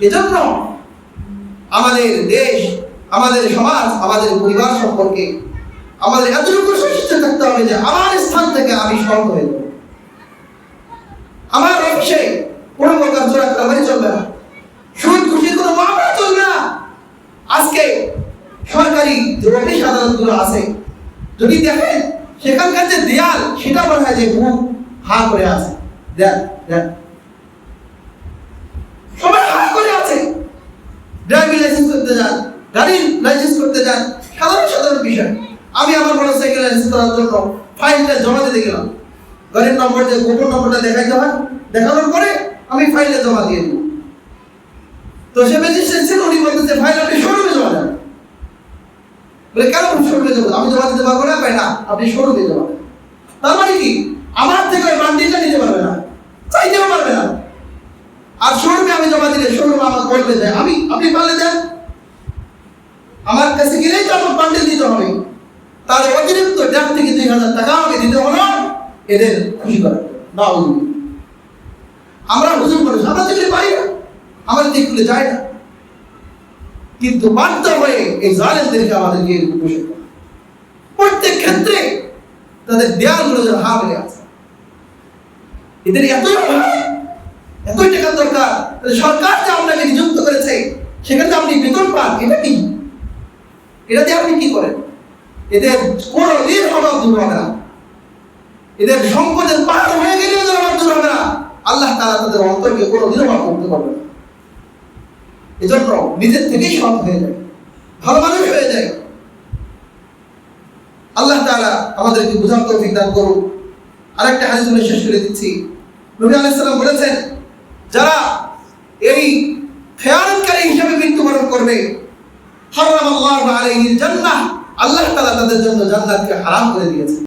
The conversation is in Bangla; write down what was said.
এজন্য আমাদের দেশ, আমাদের সমাজ, আমাদের পরিবার সম্পর্কে আমাদের এতটুকু সচেতন থাকতে হবে যে আমার স্থান থেকে আমি সৎ হয়ে যাব। আমার অফিসে কোনো প্রকার চোরাকারবারি চলবে না, সুদ ঘুষের কোনো মামলা চলবে না। আজকে সরকারি যে অফিস আদালতগুলো আছে, যদি দেখেন সেখানকার যে দেয়াল, সেটা মনে হয় যে মুখ হা করে আছে। সবাই হা করে আছে। ড্রাইভিং লাইসেন্স করতে যান, গাড়ির লাইসেন্স করতে যান, সাধারণ বিষয়। আমি আমার মোটরসাইকেল লাইসেন্স করার জন্য ফাইলটা জমা দিতে গেলাম। গাড়ির নম্বর, যে গোপন নম্বরটা দেখাইতে হয়, দেখানোর পরে আমি ফাইলটা জমা দিয়ে দেব। তো সে ম্যাজিস্ট্রেট ছিল, উনি বলতেছে ফাইল আপনি শোরুমে জমা দেন। বলে কেন শোরুমে জমা? আমি জমা দিতে পারবো না। ভাই না, আপনি শোরুমে জমা দেন। তার মানে কি, আমার থেকে ওই বান্ডিলটা নিতে পারবে না, চাইতেও পারবে না। আর শোরুমে আমি জমা দিলে শোরুম আমাকে বলবে যে আপনি পারলে দেন, আমার কাছে গেলেই তো আমার বান্ডিল দিতে হবে। তার অতিরিক্ত 1,500 থেকে 2,000 টাকা আমাকে দিতে হলো এদের খুশি করার। না, আমরা হুজুর মানুষ, আমরা যেগুলো পারি না, আমাদের দিকগুলো যায় না, কিন্তু বাধ্য হয়ে এই জালেমদেরকে আমাদেরকে বসে প্রত্যেক ক্ষেত্রে তাদের দেয়ালগুলো যেন হা হয়ে আছে। এদের এতই টাকা দরকার, সরকার যে আপনাকে নিযুক্ত করেছে, সেখানে আপনি বেতন পান, এটা কি? এটা দিয়ে আপনি কি করেন? এদের কোনো দিন অভাব দূর হবে না, এদের সম্পদের পাহাড় হয়ে গেলেও যেন অভাব দূর হবে না। আল্লাহ তাআলা তাদের অন্তরকে কোনোদিন অভাব করতে পারবে না। এজন্য নিজের থেকেই সৎ হয়ে যায়, ভালো মানুষ হয়ে যায়। আল্লাহ তাআলা আমাদেরকে বুঝার তৌফিক দান করুন। আরেকটা হাদিস বলে শেষ করে দিচ্ছি। নবী আলাইহিস সালাম বলেছেন, যারা এই খেয়ানতকারী হিসেবে মৃত্যুবরণ করবে, হারামাল্লাহু আলাইহিল জান্নাহ, আল্লাহ তাআলা তাদের জন্য জান্নাতকে হারাম করে দিয়েছে।